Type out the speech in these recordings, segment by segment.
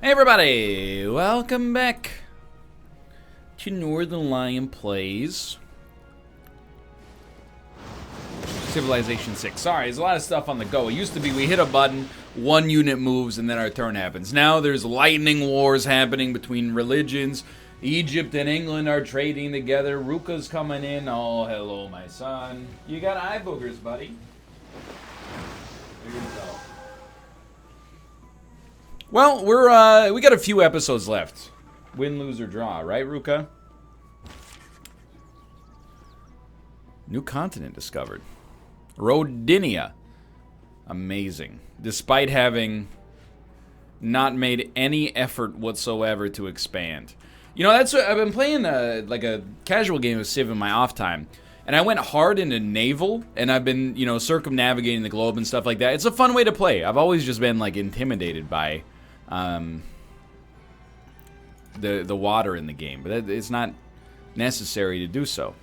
Hey everybody, welcome back to Northernlion Plays Civilization 6. Sorry, there's a lot of stuff on the go. It used to be we hit a button, one unit moves, and then our turn happens. Now there's lightning wars happening between religions. Egypt and England are trading together. Ruka's coming in. Oh, hello, my son. You got eye boogers, buddy. There you go. Well, we got a few episodes left. Win, lose, or draw, right, Ruka? New continent discovered. Rodinia. Amazing. Despite having not made any effort whatsoever to expand. You know, that's what I've been playing like a casual game of Civ in my off time. And I went hard into naval, and I've been, you know, circumnavigating the globe and stuff like that. It's a fun way to play. I've always just been, like, intimidated by the water in the game, but it's not necessary to do so.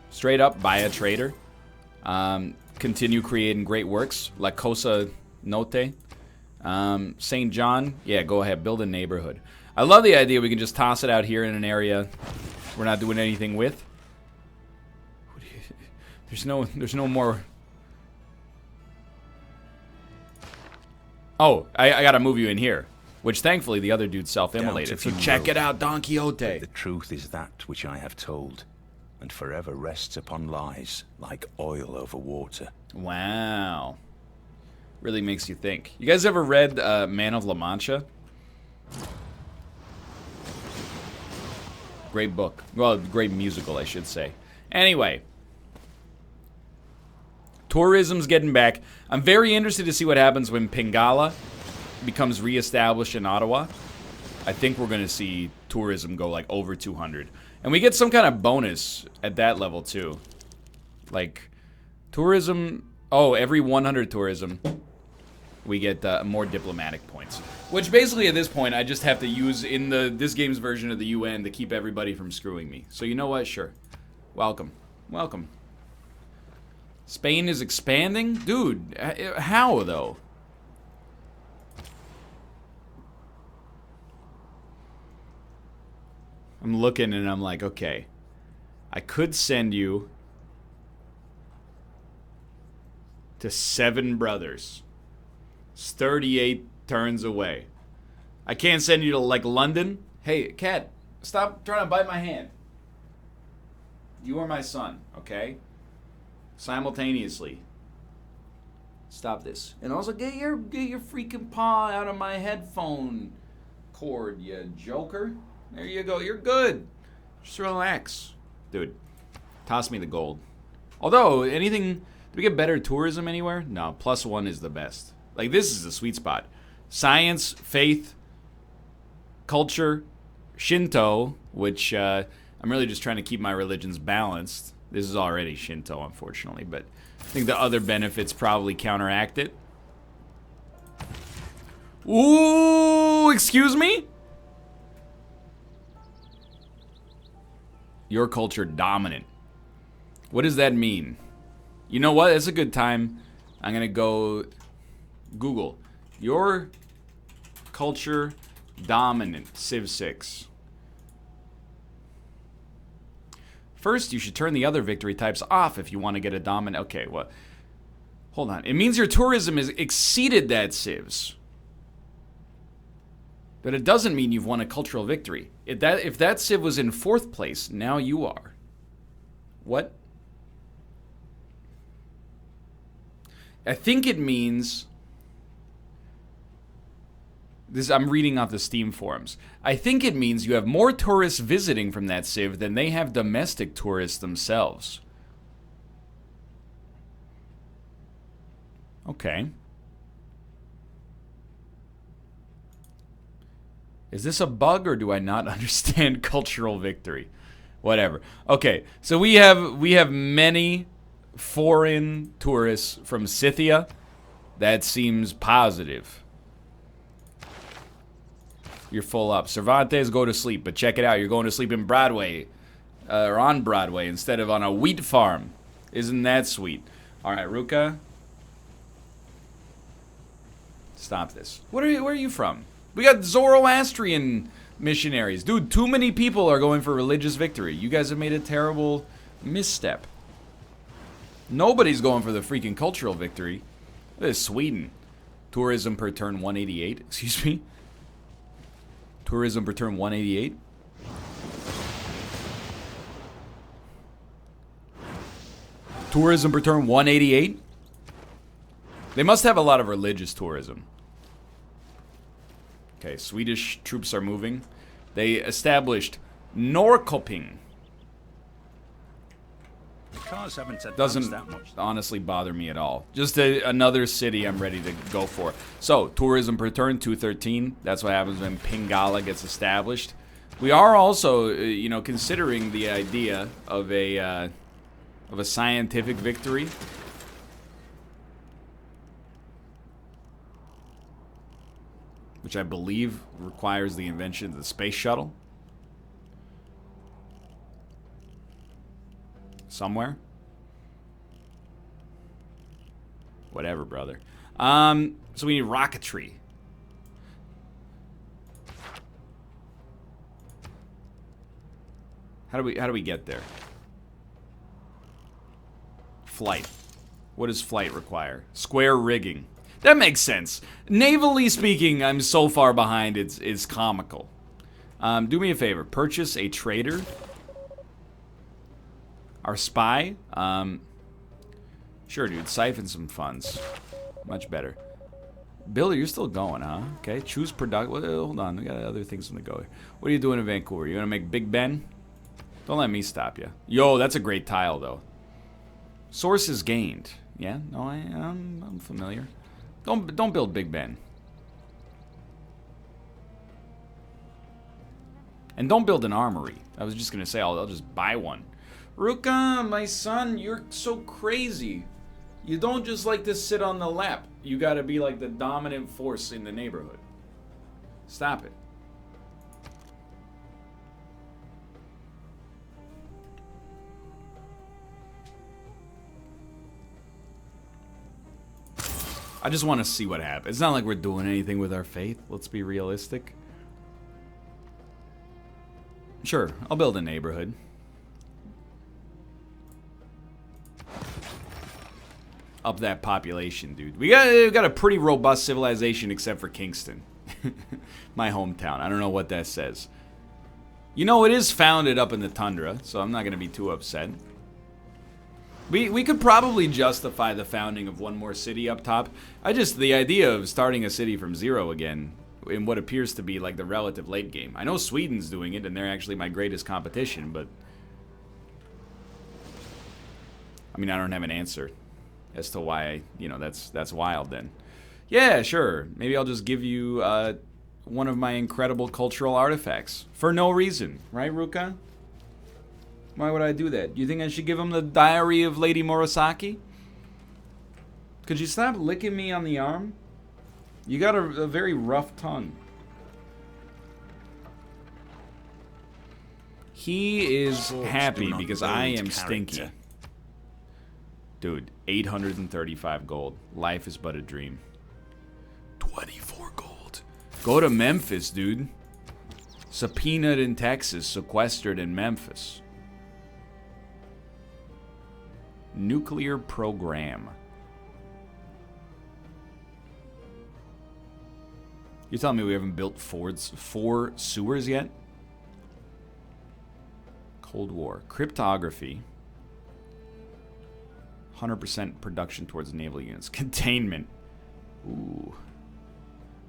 Straight up, buy a trader. Continue creating great works. La Cosa Note. St. John, yeah, go ahead, build a neighborhood. I love the idea we can just toss it out here in an area we're not doing anything with. There's no more. Oh, I gotta move you in here. Which, thankfully, the other dude self-immolated. So check it out, Don Quixote. The truth is that which I have told, and forever rests upon lies, like oil over water. Wow. Really makes you think. You guys ever read Man of La Mancha? Great book. Well, great musical, I should say. Anyway. Tourism's getting back. I'm very interested to see what happens when Pingala becomes reestablished in Ottawa. I think we're going to see tourism go like over 200. And we get some kind of bonus at that level too. Like tourism, oh, every 100 tourism we get more diplomatic points. Which basically at this point I just have to use in this game's version of the UN to keep everybody from screwing me. So you know what? Sure. Welcome. Welcome. Spain is expanding? Dude, how though? I'm looking and I'm like, okay, I could send you to 7 brothers. It's 38 turns away. I can't send you to, like, London. Hey, cat, stop trying to bite my hand. You are my son, okay? Simultaneously. Stop this. And also, get your freaking paw out of my headphone cord, you joker. There you go. You're good. Just relax. Dude, toss me the gold. Although, anything... Do we get better tourism anywhere? No, +1 is the best. Like, this is the sweet spot. Science, faith, culture, Shinto, which I'm really just trying to keep my religions balanced. This is already Shinto, unfortunately, but I think the other benefits probably counteract it. Ooh, excuse me? Your culture dominant. What does that mean? You know what? It's a good time. I'm going to go Google. Your culture dominant. Civ 6. First, you should turn the other victory types off if you want to get a dominant. Okay, well, hold on. It means your tourism has exceeded that Civ's. But it doesn't mean you've won a cultural victory. If that Civ was in 4th place, now you are. What? I think it means... I'm reading off the Steam forums. I think it means you have more tourists visiting from that Civ than they have domestic tourists themselves. Okay. Is this a bug or do I not understand cultural victory? Whatever. Okay, so we have many foreign tourists from Scythia. That seems positive. You're full up. Cervantes, go to sleep. But check it out. You're going to sleep in Broadway. Or on Broadway instead of on a wheat farm. Isn't that sweet? Alright, Ruka. Stop this. Where are you from? We got Zoroastrian missionaries. Dude, too many people are going for religious victory. You guys have made a terrible misstep. Nobody's going for the freaking cultural victory. This is Sweden. Tourism per turn 188. Excuse me. Tourism per turn 188. Tourism per turn 188. They must have a lot of religious tourism. Okay, Swedish troops are moving. They established Norrköping. Cars haven't advanced Doesn't that much. honestly bother me at all. Just another city I'm ready to go for. So, tourism per turn, 213. That's what happens when Pingala gets established. We are also, you know, considering the idea of a scientific victory. Which I believe requires the invention of the space shuttle. Somewhere. Whatever, brother. So we need rocketry. How do we get there? Flight. What does flight require? Square rigging. That makes sense. Navally speaking, I'm so far behind, it's comical. Do me a favor. Purchase a trader. Our spy. Sure, dude. Siphon some funds. Much better. Bill, you're still going, huh? Okay. Choose product. Well, hold on. We got other things on the go here. What are you doing in Vancouver? You gonna make Big Ben? Don't let me stop you. Yo, that's a great tile, though. Sources gained. Yeah. No, I'm familiar. Don't build Big Ben. And don't build an armory. I was just gonna say I'll just buy one. Ruka, my son, you're so crazy. You don't just like to sit on the lap. You gotta be like the dominant force in the neighborhood. Stop it. I just want to see what happens. It's not like we're doing anything with our faith. Let's be realistic. Sure, I'll build a neighborhood. Up that population, dude. We got a pretty robust civilization except for Kingston. My hometown. I don't know what that says. You know, it is founded up in the tundra, so I'm not going to be too upset. We could probably justify the founding of one more city up top. The idea of starting a city from zero again in what appears to be like the relative late game. I know Sweden's doing it, and they're actually my greatest competition, but I mean, I don't have an answer as to why, you know, that's wild then. Yeah, sure. Maybe I'll just give you one of my incredible cultural artifacts for no reason, right, Ruka? Why would I do that? You think I should give him the Diary of Lady Murasaki? Could you stop licking me on the arm? You got a very rough tongue. He is happy because I am stinky. Dude, 835 gold. Life is but a dream. 24 gold. Go to Memphis, dude. Subpoenaed in Texas, sequestered in Memphis. Nuclear program. You're telling me we haven't built four sewers yet? Cold War. Cryptography. 100% production towards naval units. Containment. Ooh.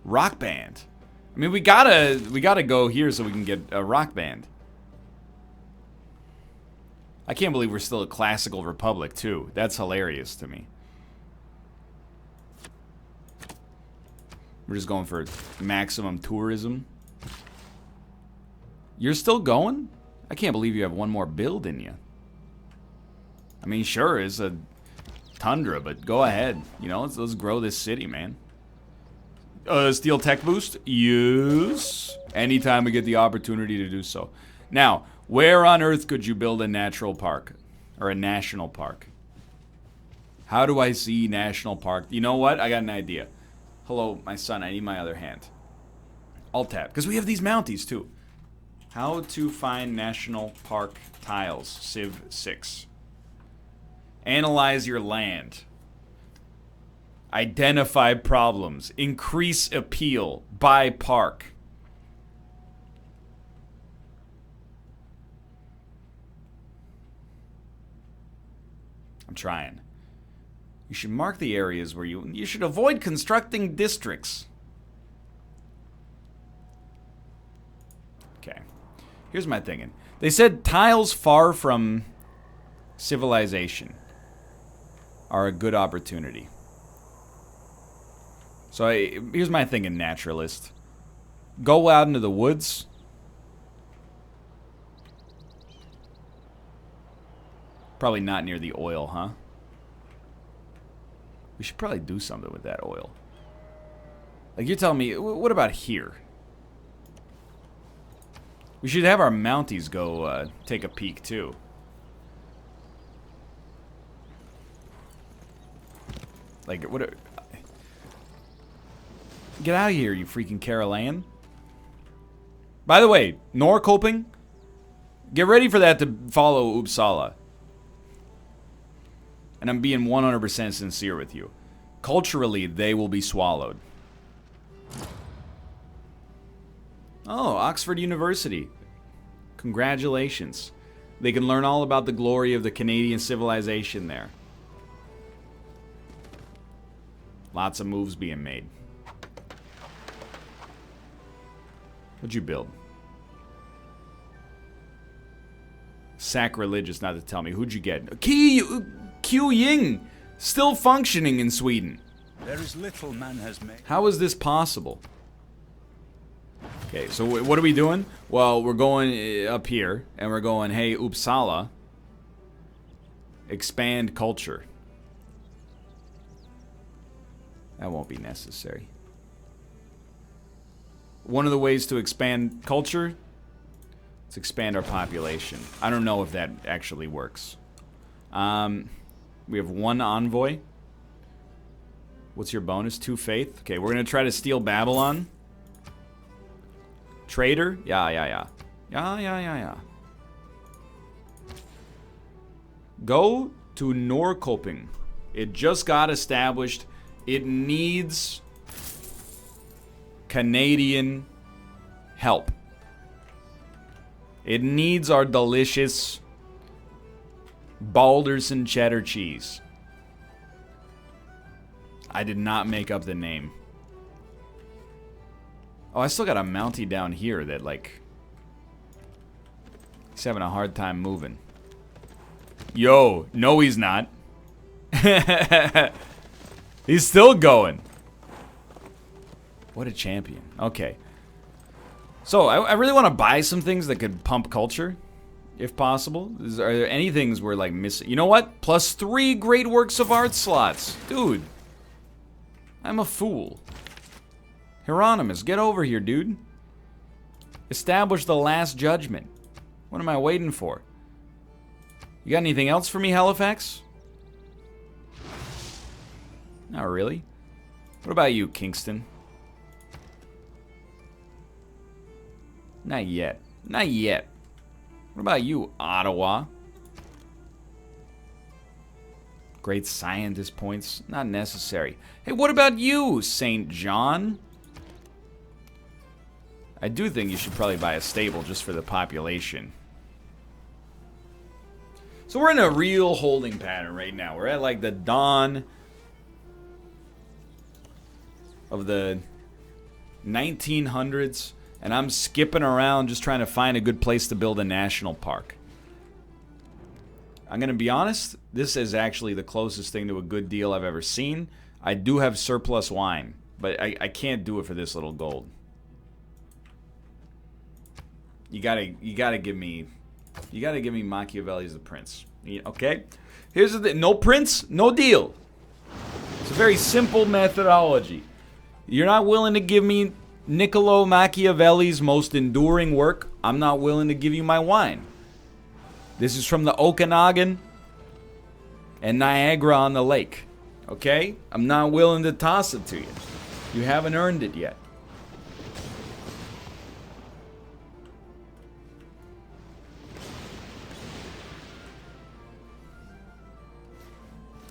Rock band. I mean, we gotta go here so we can get a rock band. I can't believe we're still a classical republic, too. That's hilarious to me. We're just going for maximum tourism. You're still going? I can't believe you have one more build in you. I mean, sure, it's a tundra, but go ahead. You know, let's grow this city, man. Steel tech boost? Yes. Anytime we get the opportunity to do so. Now, where on earth could you build a natural park? Or a national park? How do I see national park? You know what? I got an idea. Hello, my son. I need my other hand. Alt-tab. Because we have these Mounties, too. How to find national park tiles. Civ 6. Analyze your land. Identify problems. Increase appeal. Buy park. I'm trying. You should mark the areas where you should avoid constructing districts. Okay. Here's my thinking. They said tiles far from civilization are a good opportunity. So here's my thinking, naturalist. Go out into the woods. Probably not near the oil, huh? We should probably do something with that oil. Like, you're telling me, what about here? We should have our Mounties go take a peek, too. Like, what? Get out of here, you freaking Carolan. By the way, Norrköping, get ready for that to follow Uppsala. And I'm being 100% sincere with you. Culturally, they will be swallowed. Oh, Oxford University. Congratulations. They can learn all about the glory of the Canadian civilization there. Lots of moves being made. What'd you build? Sacrilegious not to tell me. Who'd you get? Q Ying! Still functioning in Sweden. There is little man has made. How is this possible? Okay, so what are we doing? Well, we're going up here, and we're going, hey, Uppsala, expand culture. That won't be necessary. One of the ways to expand culture is expand our population. I don't know if that actually works. We have 1 envoy. What's your bonus? 2 faith. Okay, we're going to try to steal Babylon. Trader? Yeah. Go to Norrköping. It just got established. It needs Canadian help. It needs our delicious Balderson cheddar cheese. I did not make up the name. Oh, I still got a Mountie down here that, like, he's having a hard time moving. Yo, no he's not. He's still going. What a champion. Okay. So, I really want to buy some things that could pump culture, if possible. Are there any things we're, like, missing? You know what? +3 great works of art slots. Dude. I'm a fool. Hieronymus, get over here, dude. Establish the last judgment. What am I waiting for? You got anything else for me, Halifax? Not really. What about you, Kingston? Not yet. Not yet. What about you, Ottawa? Great scientist points. Not necessary. Hey, what about you, St. John? I do think you should probably buy a stable just for the population. So we're in a real holding pattern right now. We're at like the dawn of the 1900s, and I'm skipping around just trying to find a good place to build a national park. I'm going to be honest, this is actually the closest thing to a good deal I've ever seen. I do have surplus wine, but I can't do it for this little gold. You gotta give me Machiavelli's The Prince. Okay? Here's the thing. No prince, no deal. It's a very simple methodology. You're not willing to give me Niccolo Machiavelli's most enduring work. I'm not willing to give you my wine. This is from the Okanagan and Niagara on the lake. Okay? I'm not willing to toss it to you. You haven't earned it yet.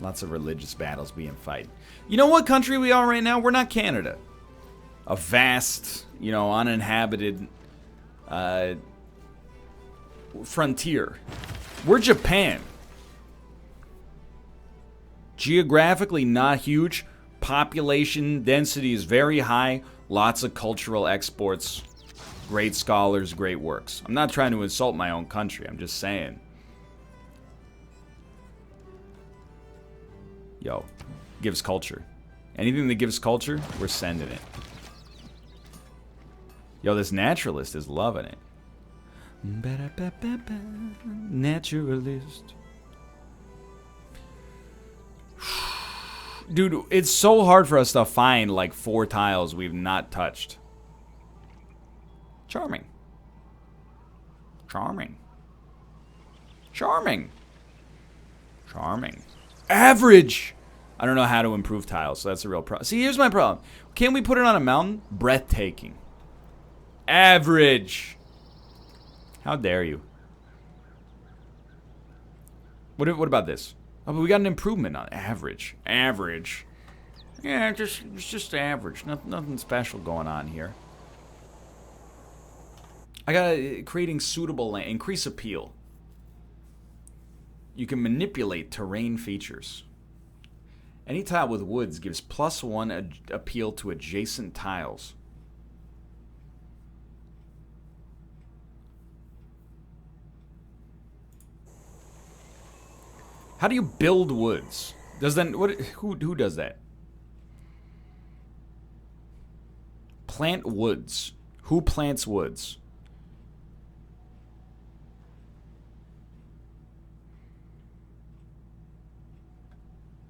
Lots of religious battles being fight. You know what country we are right now? We're not Canada. A vast, you know, uninhabited frontier. We're Japan. Geographically not huge. Population density is very high. Lots of cultural exports. Great scholars, great works. I'm not trying to insult my own country. I'm just saying. Yo, gives culture. Anything that gives culture, we're sending it. Yo, this naturalist is loving it. Naturalist. Dude, it's so hard for us to find like 4 tiles we've not touched. Charming. Charming. Charming. Charming. Average! I don't know how to improve tiles, so that's a real problem. See, here's my problem. Can we put it on a mountain? Breathtaking. Average. How dare you? What about this? Oh, but we got an improvement on average. Average. Yeah, it's just average. Nothing special going on here. I got creating suitable land. Increase appeal. You can manipulate terrain features. Any tile with woods gives +1 appeal to adjacent tiles. How do you build woods? Does that who does that? Plant woods. Who plants woods?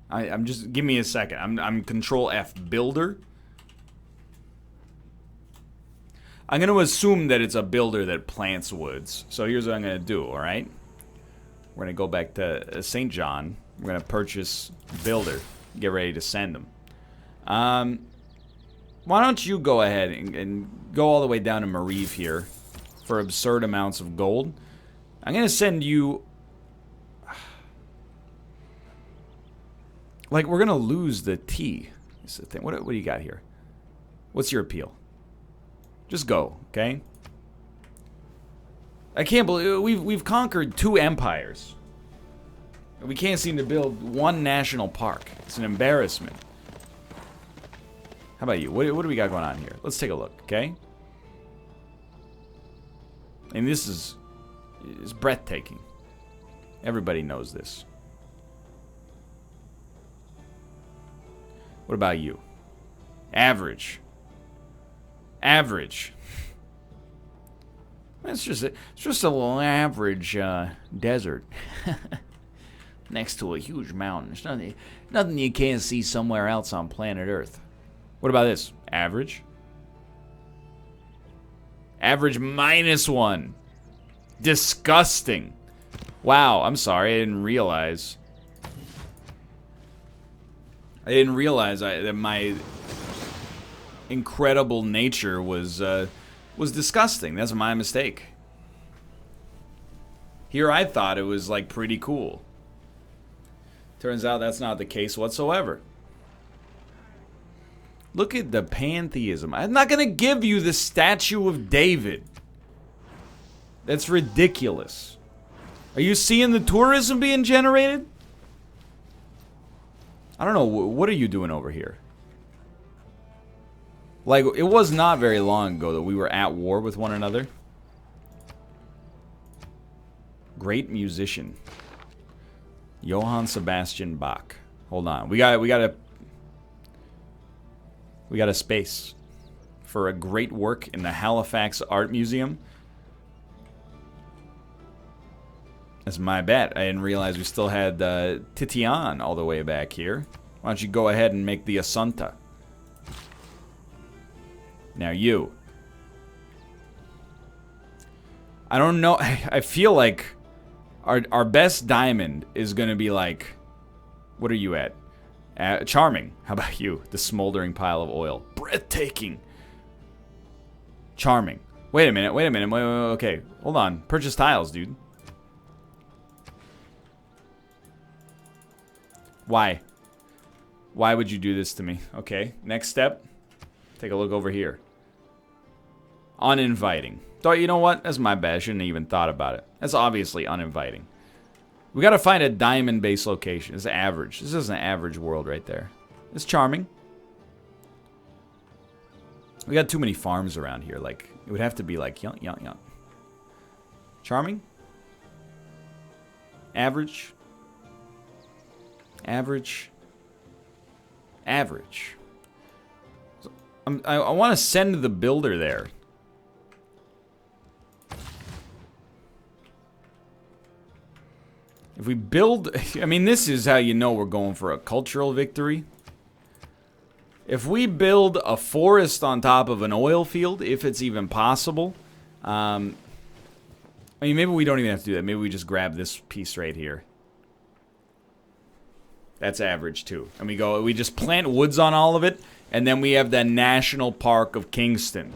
I'm just give me a second. I'm Control F builder. I'm going to assume that it's a builder that plants woods. So here's what I'm going to do, all right? We're going to go back to St. John. We're going to purchase builder. Get ready to send them. Why don't you go ahead and go all the way down to Marive here for absurd amounts of gold. I'm going to send you... Like, we're going to lose the T. That's the thing. What do you got here? What's your appeal? Just go, okay? I can't believe we've conquered 2 empires. We can't seem to build 1 national park. It's an embarrassment. How about you? What do we got going on here? Let's take a look, okay? And this is breathtaking. Everybody knows this. What about you? Average. Average. It's just a little average desert next to a huge mountain. There's nothing you can't see somewhere else on planet Earth. What about this? Average. Average -1. Disgusting. Wow, I'm sorry. I didn't realize. That my incredible nature was disgusting. That's my mistake. Here I thought it was like pretty cool. Turns out that's not the case whatsoever. Look at the pantheism. I'm not going to give you the statue of David. That's ridiculous. Are you seeing the tourism being generated? I don't know. What are you doing over here? Like, it was not very long ago that we were at war with one another. Great musician. Johann Sebastian Bach. Hold on. We got a space for a great work in the Halifax Art Museum. That's my bad. I didn't realize we still had Titian all the way back here. Why don't you go ahead and make the Assunta? Now you. I don't know. I feel like our best diamond is going to be like... What are you at? Charming. How about you? The smoldering pile of oil. Breathtaking. Charming. Wait a minute. Wait, okay. Hold on. Purchase tiles, dude. Why? Why would you do this to me? Okay, next step. Take a look over here. Uninviting. Thought, you know what? That's my bad. I shouldn't have even thought about it. That's obviously uninviting. We gotta find a diamond-based location. It's average. This is an average world right there. It's charming. We got too many farms around here. Like, it would have to be like, young. Charming? Average? Average? Average. So, I want to send the builder there. If we build... I mean, this is how you know we're going for a cultural victory. If we build a forest on top of an oil field, if it's even possible... I mean, maybe we don't even have to do that. Maybe we just grab this piece right here. That's average, too. And we just plant woods on all of it, and then we have the National Park of Kingston.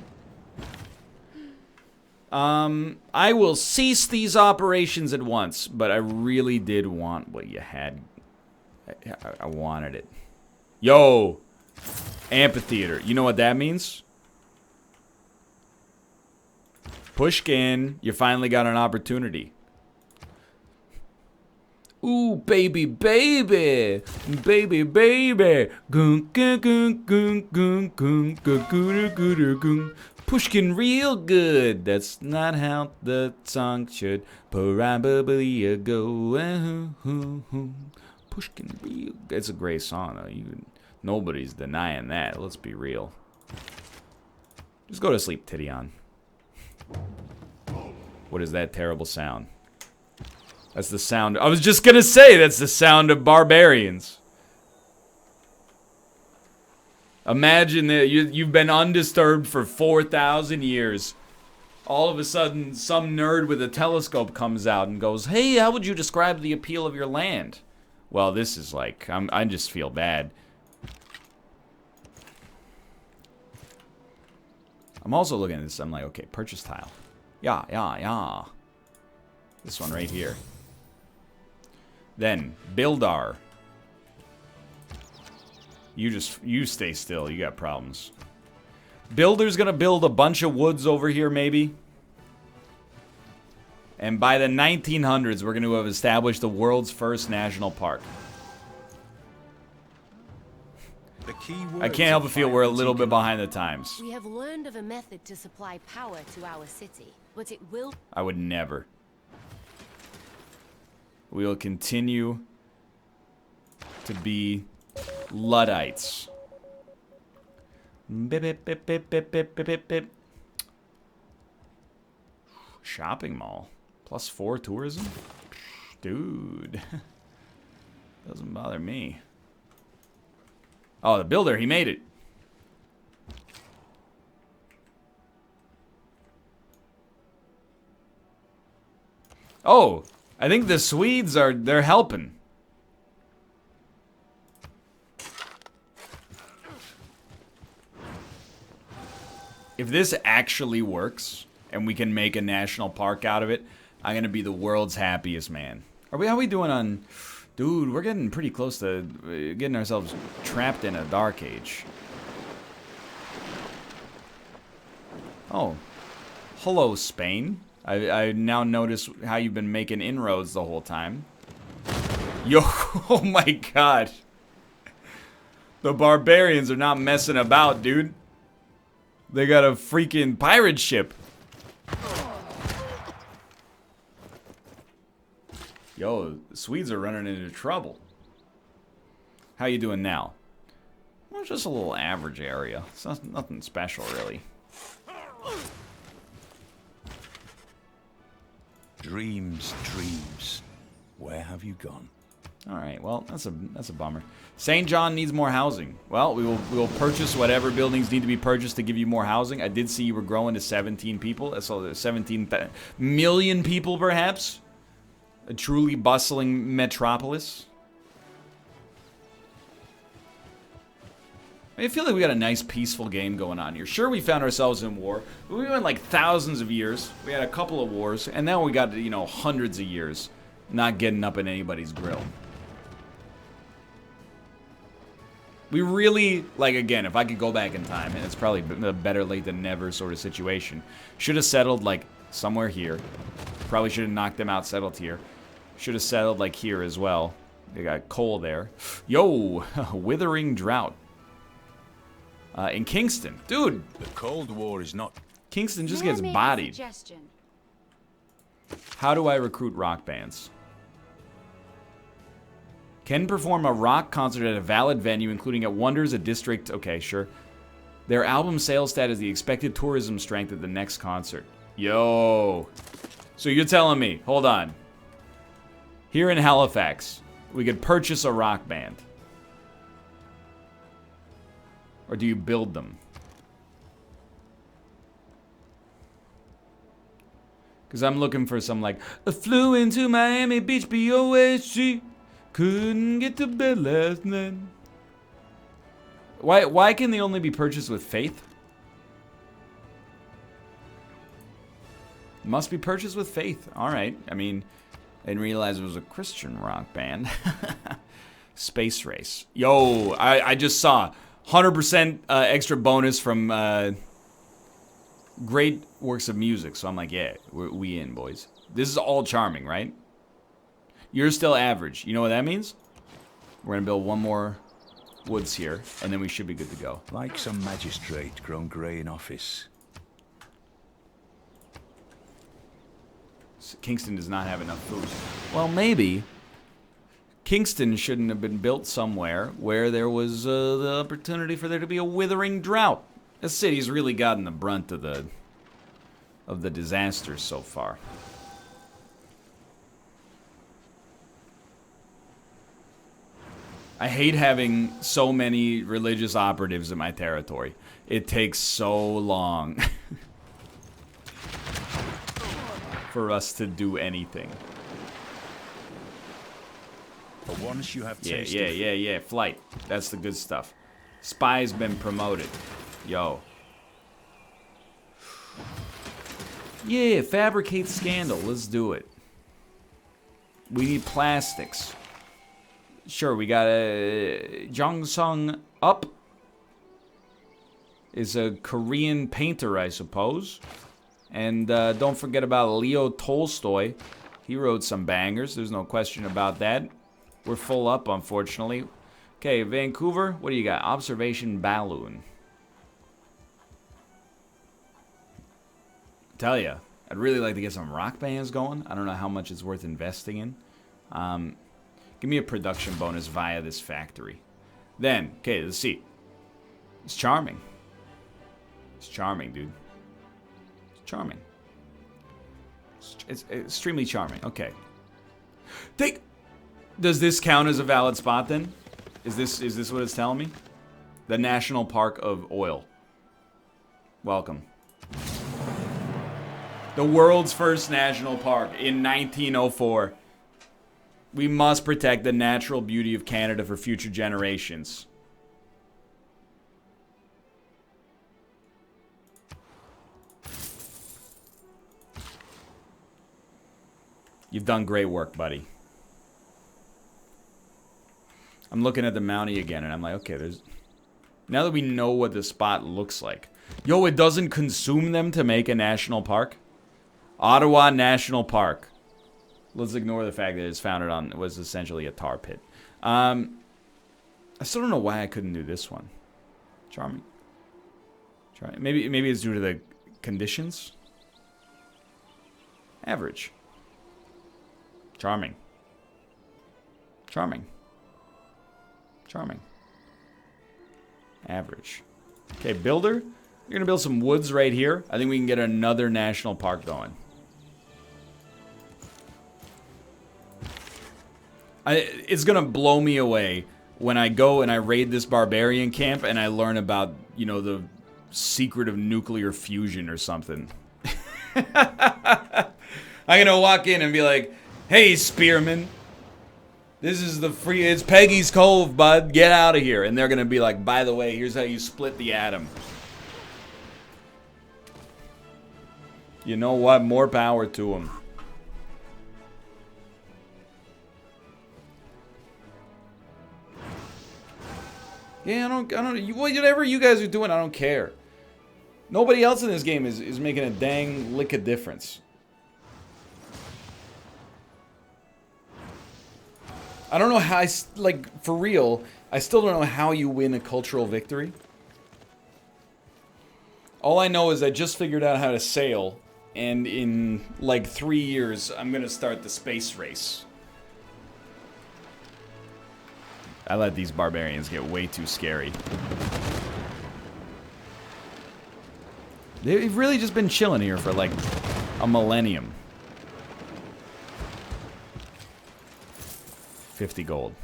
I will cease these operations at once, but I really did want what you had. I wanted it. Yo! Amphitheater. You know what that means? Pushkin, you finally got an opportunity. Ooh, baby, baby, baby, baby. Gung, gung, gung, gung, gung, gung, gung, gung, gung, gung. Pushkin real good. That's not how the song should probably go. Pushkin real. It's a great song, though. Nobody's denying that. Let's be real. Just go to sleep, Tidion. What is that terrible sound? That's the sound. I was just gonna say that's the sound of barbarians. Imagine that you've been undisturbed for 4,000 years. All of a sudden, some nerd with a telescope comes out and goes, "Hey, how would you describe the appeal of your land?" Well, this is like, I just feel bad. I'm also looking at this. I'm like, okay, purchase tile. Yeah. This one right here. Then, Buildar. You stay still. You got problems. Builder's gonna build a bunch of woods over here, maybe. And by the 1900s, we're gonna have established the world's first national park. I can't help but feel we're a little bit behind the times. We have learned of a method to supply power to our city, but it will... I would never. We will continue to be Luddites. Bip, bip, bip, bip, bip, bip, bip, bip. Shopping mall. +4 tourism? Dude. Doesn't bother me. Oh, the builder, he made it. Oh, I think the Swedes they're helping. If this actually works and we can make a national park out of it, I'm gonna be the world's happiest man. How are we doing on... Dude, we're getting pretty close to getting ourselves trapped in a dark age. Oh. Hello, Spain. I now notice how you've been making inroads the whole time. Yo, oh my god. The barbarians are not messing about, dude. They got a freaking pirate ship. Yo, the Swedes are running into trouble. How you doing now? Well, just a little average area. It's nothing special, really. Dreams, dreams. Where have you gone? All right, well, that's a bummer. St. John needs more housing. Well, we will purchase whatever buildings need to be purchased to give you more housing. I did see you were growing to 17 people. That's 17 million people, perhaps. A truly bustling metropolis. I feel like we got a nice peaceful game going on here. Sure, we found ourselves in war, but we went like thousands of years. We had a couple of wars, and now we got, you know, hundreds of years not getting up in anybody's grill. We really, like, again, if I could go back in time, and it's probably a better late than never sort of situation, should have settled, like, somewhere here. Probably should have knocked them out, settled here. Should have settled, like, here as well. They got coal there. Yo, withering drought. In Kingston. Dude. The Cold War is not... Kingston just gets bodied. How do I recruit rock bands? Can perform a rock concert at a valid venue, including at Wonders, a district. Okay, sure. Their album sales stat is the expected tourism strength at the next concert. Yo. So you're telling me, hold on. Here in Halifax, we could purchase a rock band. Or do you build them? Because I'm looking for some, like, I flew into Miami Beach, BOSG. Couldn't get to bed last night. Why can they only be purchased with faith? Must be purchased with faith. Alright. I mean, I didn't realize it was a Christian rock band. Space Race. Yo, I just saw 100% extra bonus from great works of music. So I'm like, yeah, we in, boys. This is all charming, right? You're still average. You know what that means? We're going to build one more woods here, and then we should be good to go. Like some magistrate grown grey in office. Kingston does not have enough food. Well, maybe Kingston shouldn't have been built somewhere where there was the opportunity for there to be a withering drought. This city's really gotten the brunt of the disasters so far. I hate having so many religious operatives in my territory. It takes so long for us to do anything. For once you have Yeah, tasted... yeah. Flight. That's the good stuff. Spy's been promoted. Yo. Yeah, fabricate scandal. Let's do it. We need plastics. Sure, we got a Jongsung Up is a Korean painter, I suppose. And don't forget about Leo Tolstoy. He wrote some bangers. There's no question about that. We're full up, unfortunately. Okay, Vancouver, what do you got? Observation Balloon. Tell ya, I'd really like to get some rock bands going. I don't know how much it's worth investing in. Give me a production bonus via this factory. Then, okay, let's see. It's charming. It's charming, dude. It's charming. It's extremely charming. Okay. Does this count as a valid spot then? Is this what it's telling me? The National Park of Oil. Welcome. The world's first national park in 1904. We must protect the natural beauty of Canada for future generations. You've done great work, buddy. I'm looking at the Mountie again, and I'm like, okay, there's... Now that we know what the spot looks like. Yo, it doesn't consume them to make a national park? Ottawa National Park. Let's ignore the fact that it's founded on... It was essentially a tar pit. I still don't know why I couldn't do this one. Charming. Maybe it's due to the conditions? Average. Charming. Charming. Charming. Average. Okay, builder. You're going to build some woods right here. I think we can get another national park going. It's going to blow me away when I go and I raid this barbarian camp and I learn about, you know, the secret of nuclear fusion or something. I'm going to walk in and be like, hey, spearman. This is it's Peggy's Cove, bud. Get out of here. And they're going to be like, by the way, here's how you split the atom. You know what? More power to them. Yeah, whatever you guys are doing, I don't care. Nobody else in this game is making a dang lick of difference. I don't know how, like, for real, I still don't know how you win a cultural victory. All I know is I just figured out how to sail, and in, like, 3 years, I'm gonna start the space race. I let these barbarians get way too scary. They've really just been chilling here for, like, a millennium. 50 gold.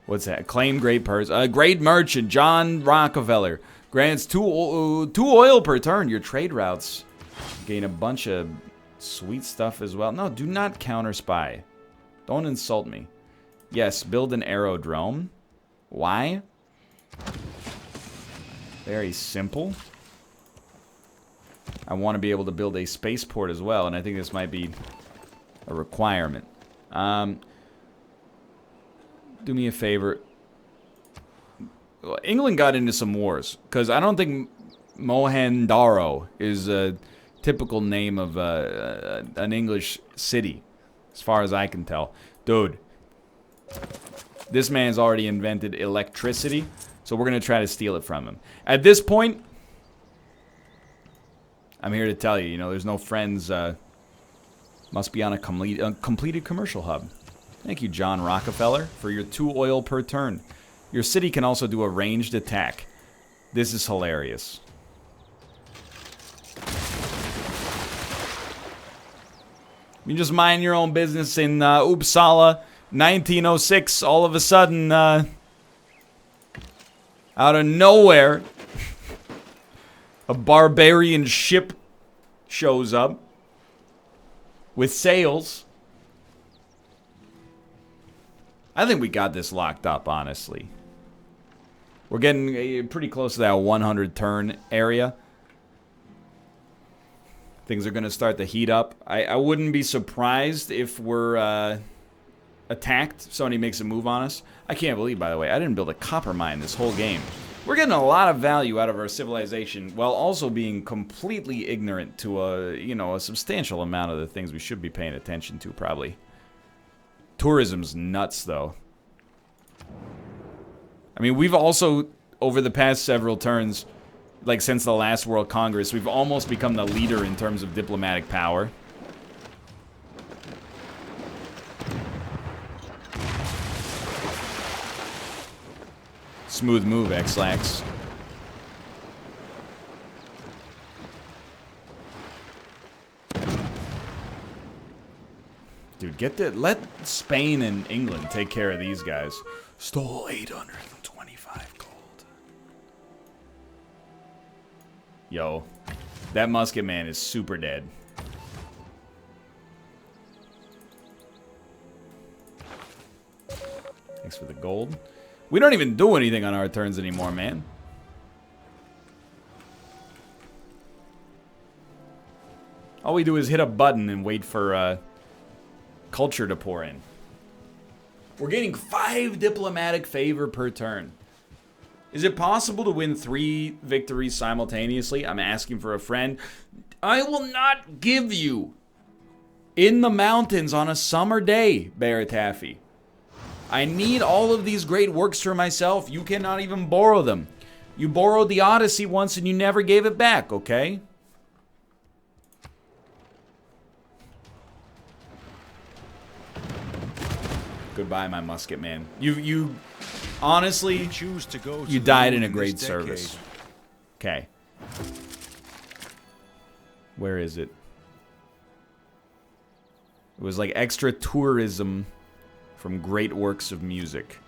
What's that? Claim great purse. Great merchant, John Rockefeller. Grants two oil per turn. Your trade routes gain a bunch of sweet stuff as well. No, do not counter spy. Don't insult me. Yes, build an aerodrome. Why? Very simple. I want to be able to build a spaceport as well, and I think this might be a requirement. Do me a favor. England got into some wars, because I don't think Mohenjo-daro is a typical name of an English city, as far as I can tell. Dude, this man's already invented electricity, so we're going to try to steal it from him. At this point, I'm here to tell you, you know, there's no friends, must be on a completed commercial hub. Thank you, John Rockefeller, for your 2 oil per turn. Your city can also do a ranged attack. This is hilarious. You just mind your own business in Uppsala, 1906. All of a sudden, out of nowhere, a barbarian ship shows up with sails. I think we got this locked up, honestly. We're getting pretty close to that 100 turn area. Things are going to start to heat up. I wouldn't be surprised if we're attacked. Somebody makes a move on us. I can't believe, by the way, I didn't build a copper mine this whole game. We're getting a lot of value out of our civilization while also being completely ignorant to a substantial amount of the things we should be paying attention to, probably. Tourism's nuts, though. I mean, we've also, over the past several turns, like since the last World Congress, we've almost become the leader in terms of diplomatic power. Smooth move, X-Lax. Dude, let Spain and England take care of these guys. Stole 825 gold. Yo, that musket man is super dead. Thanks for the gold. We don't even do anything on our turns anymore, man. All we do is hit a button and wait for culture to pour in. We're getting 5 diplomatic favor per turn. Is it possible to win 3 victories simultaneously? I'm asking for a friend. I will not give you in the mountains on a summer day, Bear Taffy. I need all of these great works for myself. You cannot even borrow them. You borrowed the Odyssey once and you never gave it back, okay? Goodbye, my musket man. You honestly, you died in a great service. Okay. Where is it? It was like extra tourism from great works of music.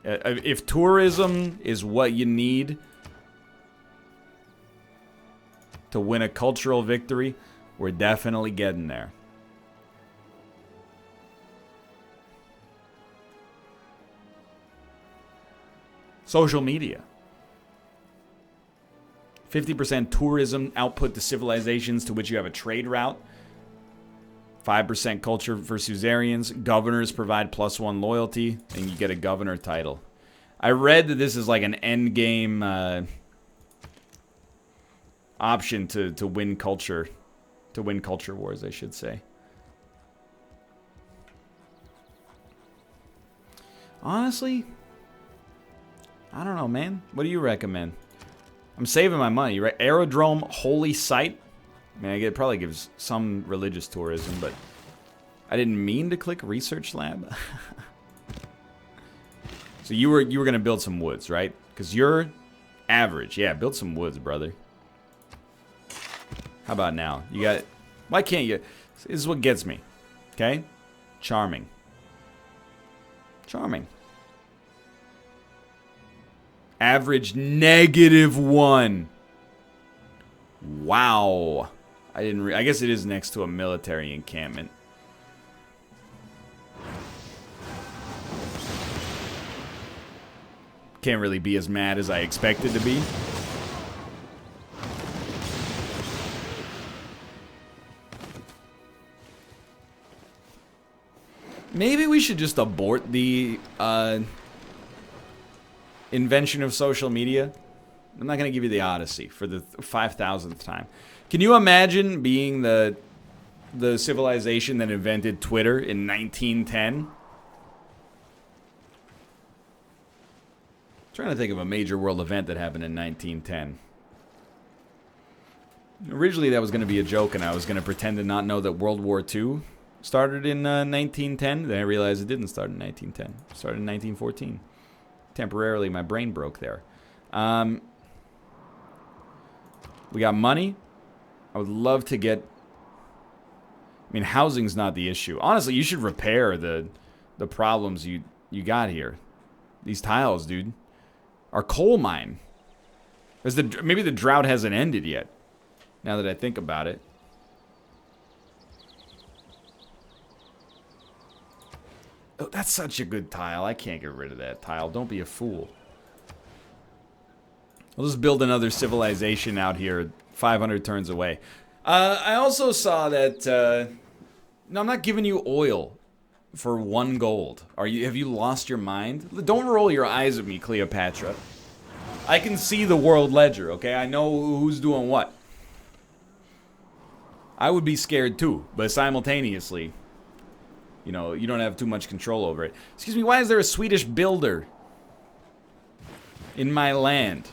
If tourism is what you need to win a cultural victory, we're definitely getting there. Social media. 50% tourism output to civilizations to which you have a trade route. 5% culture for Suzerains. Governors provide +1 loyalty, and you get a governor title. I read that this is like an end game option to win culture. To win culture wars, I should say. Honestly, I don't know, man. What do you recommend? I'm saving my money, right? Aerodrome, Holy Site. I mean, it probably gives some religious tourism, but I didn't mean to click Research Lab. So you were gonna build some woods, right? Because you're average. Yeah, build some woods, brother. How about now? You got... Why can't you... This is what gets me. Okay? Charming. Charming. Average -1. Wow. I didn't... I guess it is next to a military encampment. Can't really be as mad as I expected to be. Maybe we should just abort the invention of social media. I'm not going to give you the Odyssey for the 5,000th time. Can you imagine being the civilization that invented Twitter in 1910? I'm trying to think of a major world event that happened in 1910. Originally, that was going to be a joke, and I was going to pretend to not know that World War II started in 1910. Then I realized it didn't start in 1910. It started in 1914. Temporarily, my brain broke there. We got money. I would love to get... I mean, housing's not the issue. Honestly, you should repair the problems you got here. These tiles, dude. Our coal mine. Maybe the drought hasn't ended yet. Now that I think about it. Oh, that's such a good tile. I can't get rid of that tile. Don't be a fool. I'll just build another civilization out here 500 turns away. I also saw that... no, I'm not giving you oil for 1 gold. Have you lost your mind? Don't roll your eyes at me, Cleopatra. I can see the world ledger, okay? I know who's doing what. I would be scared too, but simultaneously, you know, you don't have too much control over it. Excuse me, why is there a Swedish builder in my land?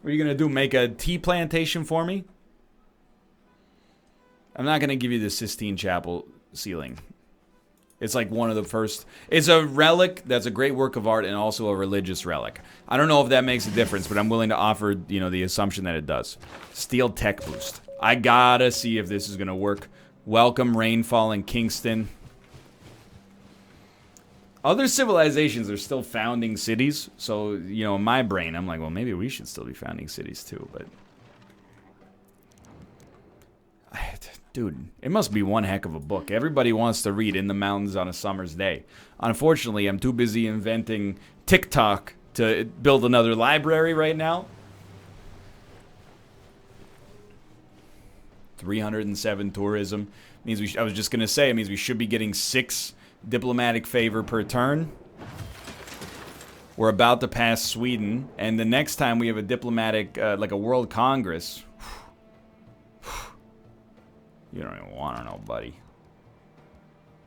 What are you gonna do, make a tea plantation for me? I'm not gonna give you the Sistine Chapel ceiling. It's like one of the first... It's a relic that's a great work of art and also a religious relic. I don't know if that makes a difference, but I'm willing to offer, you know, the assumption that it does. Steel tech boost. I gotta see if this is gonna work. Welcome rainfall in Kingston. Other civilizations are still founding cities, so, you know, in my brain, I'm like, well, maybe we should still be founding cities too, but... Dude, it must be one heck of a book. Everybody wants to read In the Mountains on a Summer's Day. Unfortunately, I'm too busy inventing TikTok to build another library right now. 307 tourism. Means I was just going to say, it means we should be getting 6 diplomatic favor per turn. We're about to pass Sweden. And the next time we have a diplomatic, like a World Congress... You don't even want to know, buddy.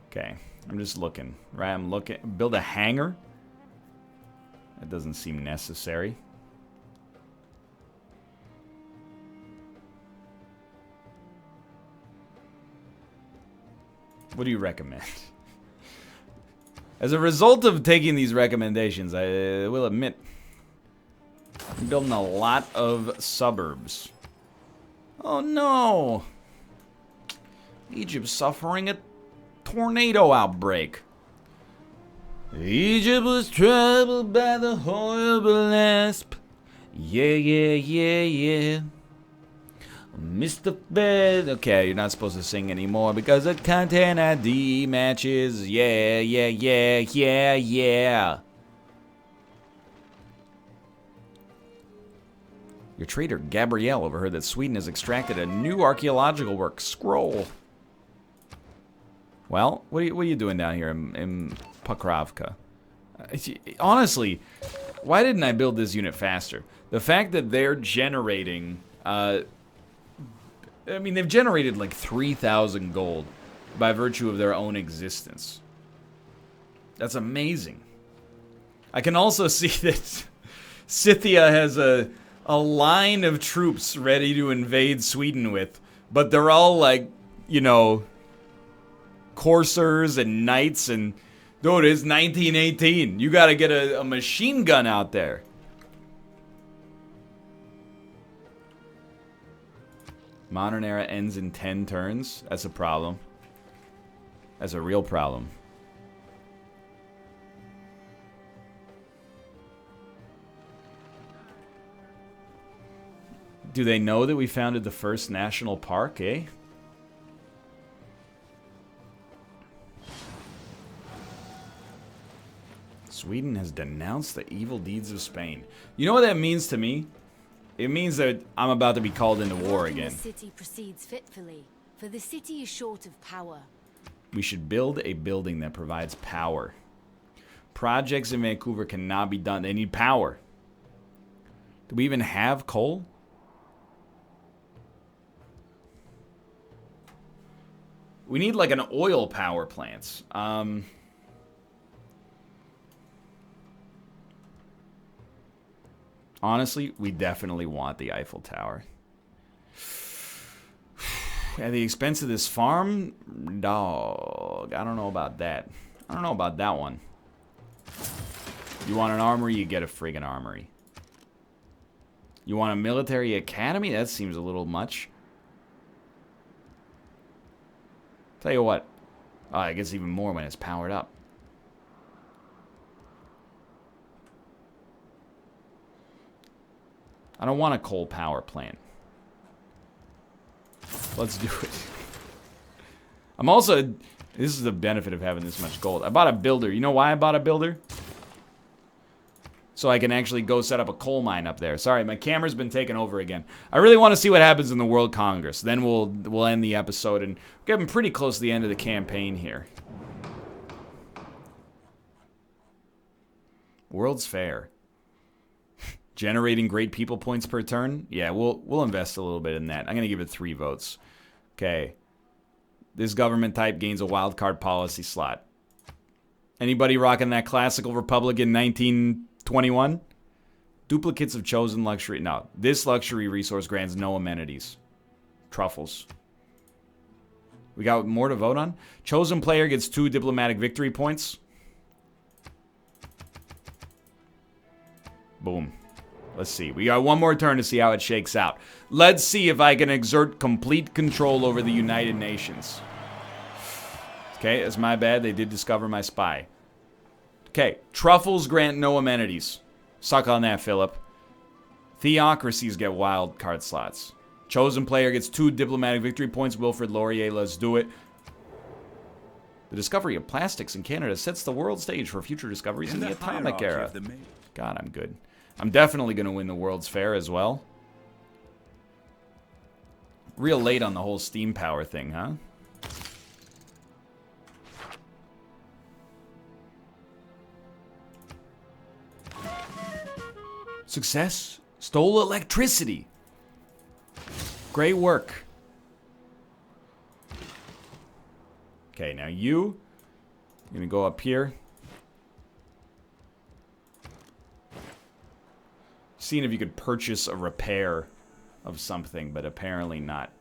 Okay, I'm just looking. Right, I'm looking. Build a hangar? That doesn't seem necessary. What do you recommend? As a result of taking these recommendations, I will admit, I'm building a lot of suburbs. Oh no! Egypt's suffering a tornado outbreak. Egypt was troubled by the horrible asp. Yeah, yeah, yeah, yeah. Mr. Bed. Okay, you're not supposed to sing anymore because of content ID matches. Yeah, yeah, yeah, yeah, yeah. Your trader, Gabrielle, overheard that Sweden has extracted a new archaeological work, scroll. Well, what are you doing down here in Pokrovka? Honestly, why didn't I build this unit faster? The fact that they're generating... I mean, they've generated like 3,000 gold by virtue of their own existence. That's amazing. I can also see that Scythia has a line of troops ready to invade Sweden with, but they're all like, you know, coursers and knights and... Dude, it's 1918. You gotta get a machine gun out there. Modern era ends in 10 turns. That's a problem. That's a real problem. Do they know that we founded the first national park, eh? Sweden has denounced the evil deeds of Spain. You know what that means to me? It means that I'm about to be called into war again. The city proceeds fitfully, for the city is short of power. We should build a building that provides power. Projects in Vancouver cannot be done. They need power. Do we even have coal? We need like an oil power plant. Honestly, we definitely want the Eiffel Tower. At the expense of this farm? Dog, I don't know about that. I don't know about that one. You want an armory, you get a friggin' armory. You want a military academy? That seems a little much. Tell you what. Oh, I guess even more when it's powered up. I don't want a coal power plant. Let's do it. I'm also... This is the benefit of having this much gold. I bought a builder. You know why I bought a builder? So I can actually go set up a coal mine up there. Sorry, my camera's been taken over again. I really want to see what happens in the World Congress. Then we'll end the episode, and we're getting pretty close to the end of the campaign here. World's Fair. Generating great people points per turn? Yeah, we'll invest a little bit in that. I'm going to give it 3 votes. Okay. This government type gains a wildcard policy slot. Anybody rocking that classical Republican 1921? Duplicates of chosen luxury. No, this luxury resource grants no amenities. Truffles. We got more to vote on? Chosen player gets 2 diplomatic victory points. Boom. Let's see. We got one more turn to see how it shakes out. Let's see if I can exert complete control over the United Nations. Okay, that's my bad. They did discover my spy. Okay, truffles grant no amenities. Suck on that, Philip. Theocracies get wild card slots. Chosen player gets 2 diplomatic victory points. Wilfrid Laurier, let's do it. The discovery of plastics in Canada sets the world stage for future discoveries in the atomic era. God, I'm good. I'm definitely going to win the World's Fair as well. Real late on the whole steam power thing, huh? Success. Stole electricity. Great work. Okay, now you're going to go up here. Seeing if you could purchase a repair of something, but apparently not.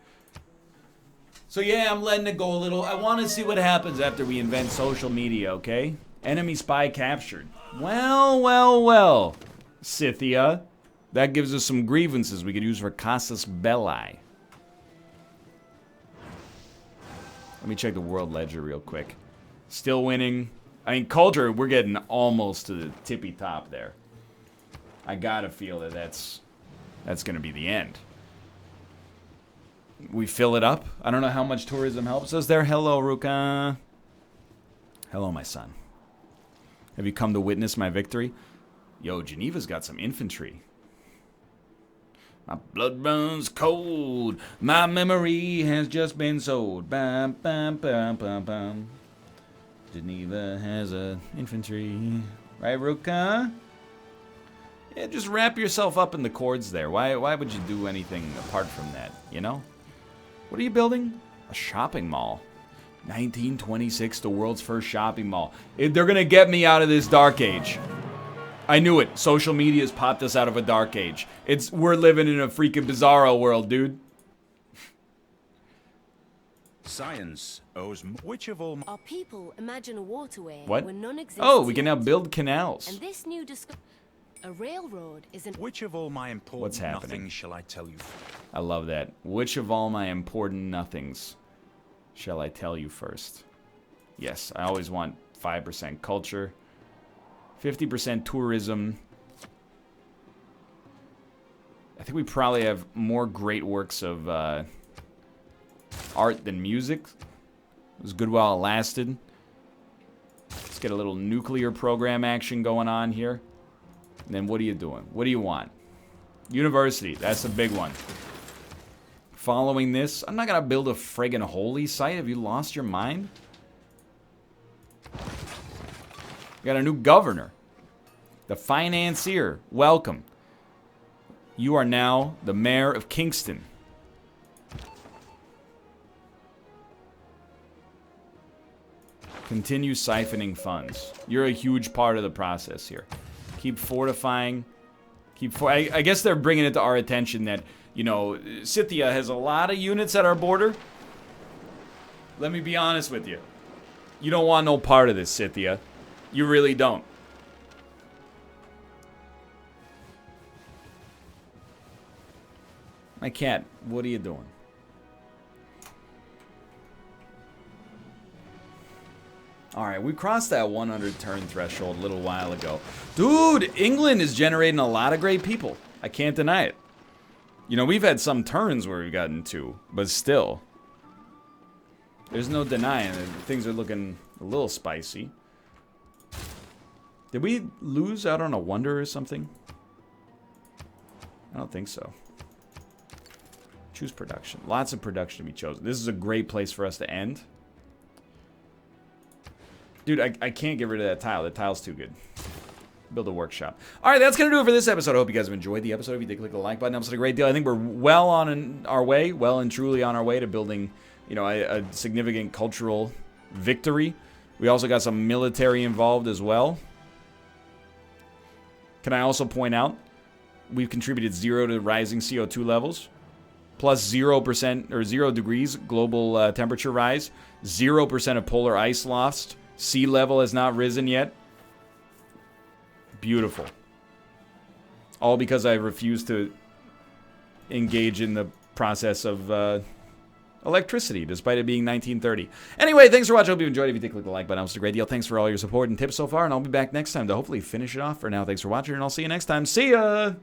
So yeah, I'm letting it go a little. I want to see what happens after we invent social media, okay? Enemy spy captured. Well. Scythia. That gives us some grievances we could use for casus belli. Let me check the world ledger real quick. Still winning. I mean, culture, we're getting almost to the tippy top there. I gotta feel that that's gonna be the end. We fill it up. I don't know how much tourism helps us there. Hello, Ruka. Hello, my son. Have you come to witness my victory? Yo, Geneva's got some infantry. My blood runs cold. My memory has just been sold. Bam, bam, bam, bam, bam. Geneva has a infantry. Right, Ruka? Yeah, just wrap yourself up in the chords there. Why would you do anything apart from that, you know? What are you building? A shopping mall. 1926, the world's first shopping mall. They're gonna get me out of this dark age. I knew it. Social media's popped us out of a dark age. We're living in a freaking bizarro world, dude. Science owes which of all... Our people imagine a waterway What? where none exists. Oh, we can now build canals. And this new a railroad is an... Which of all my important What's happening? nothings shall I tell you? I love that. Which of all my important nothings shall I tell you first? Yes, I always want 5% culture. 50% tourism. I think we probably have more great works of art than music. It was good while it lasted. Let's get a little nuclear program action going on here. And then what are you doing? What do you want? University, that's a big one. Following this, I'm not gonna build a friggin' holy site. Have you lost your mind? We got a new governor. The financier. Welcome. You are now the mayor of Kingston. Continue siphoning funds. You're a huge part of the process here. Keep fortifying. I guess they're bringing it to our attention that, you know, Scythia has a lot of units at our border. Let me be honest with you. You don't want no part of this, Scythia. You really don't. My cat, what are you doing? Alright, we crossed that 100 turn threshold a little while ago. Dude, England is generating a lot of great people. I can't deny it. You know, we've had some turns where we've gotten 2, but still. There's no denying that things are looking a little spicy. Did we lose out on a wonder or something? I don't think so. Choose production. Lots of production to be chosen. This is a great place for us to end. Dude, I can't get rid of that tile. The tile's too good. Build a workshop. All right, that's going to do it for this episode. I hope you guys have enjoyed the episode. If you did, click the like button. That was a great deal. I think we're well on our way, well and truly on our way to building, you know, a significant cultural victory. We also got some military involved as well. Can I also point out, we've contributed 0 to rising CO2 levels, plus 0% or 0 degrees global temperature rise, 0% of polar ice lost, sea level has not risen yet. Beautiful. All because I refuse to engage in the process of electricity, despite it being 1930. Anyway, thanks for watching. I hope you enjoyed. If you did, click the like button. It was a great deal. Thanks for all your support and tips so far, and I'll be back next time to hopefully finish it off. For now, thanks for watching, and I'll see you next time. See ya!